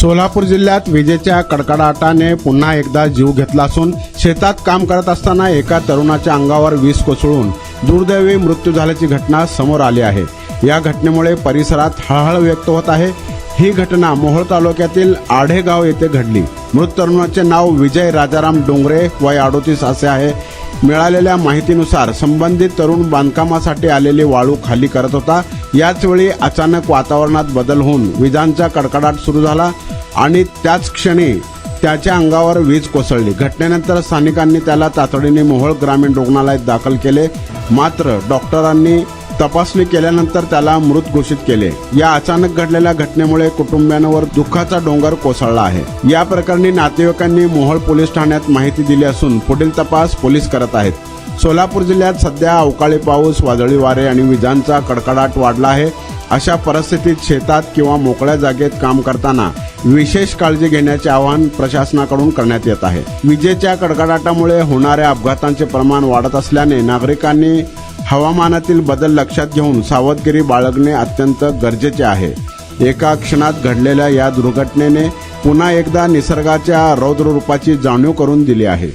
सोलापूर जिल्ह्यात विजेच्या कडकडाटाने पुन्हा एकदा जीव घेतला असून शेतात काम करत असताना एका तरुणाच्या अंगावर वीज कोसळून दुर्दैवी मृत्यू झाल्याची घटना समोर आली आहे। या घटनेमुळे परिसरात हळहळ व्यक्त होत आहे। ही घटना मोहोळ तालुक्यातील आढेगाव येथे घडली। मृत तरुणाचे नाव विजय राजाराम डोंगरे वय 38 असे आहे। मिळालेल्या माहितीनुसार संबंधित तरुण बांधकामासाठी आलेली वाळू खाली करत होता। याच वेळी अचानक वातावरणात बदल होऊन विजांचा कडकडाट सुरू झाला आणि त्याच क्षणी त्याच्या अंगावर वीज कोसळली। घटनेनंतर स्थानिकांनी त्याला तातडीने मोहोळ ग्रामीण रुग्णालयात दाखल केले, मात्र डॉक्टरांनी तपासणी केल्यानंतर त्याला मृत घोषित केले। या अचानक घडलेल्या घटनेमुळे कुटुंबियांवर दुःखाचा डोंगर कोसळला आहे। या प्रकरणी नातेवाईकांनी मोहोळ पोलीस ठाण्यात माहिती दिली असून पुढील तपास पोलीस करत आहेत। सोलापूर जिल्ह्यात सध्या अवकाळी पाऊस, वादळी वारे आणि विजांचा कडकडाट वाढला आहे। अशा परिस्थितीत शेतात किंवा मोकळ्या जागेत काम करताना विशेष काळजी घेण्याचे आवाहन प्रशासनाकडून करण्यात येत आहे। विजेच्या कडकडाटामुळे होणाऱ्या अपघातांचे प्रमाण वाढत असल्याने नागरिकांनी हवामानातील बदल लक्षात घेऊन सावधगिरी बाळगणे अत्यंत गरजेचे आहे। एका क्षणात घडलेल्या या दुर्घटनेने पुन्हा एकदा निसर्गाच्या रौद्र रूपाची जाणीव करून दिली आहे।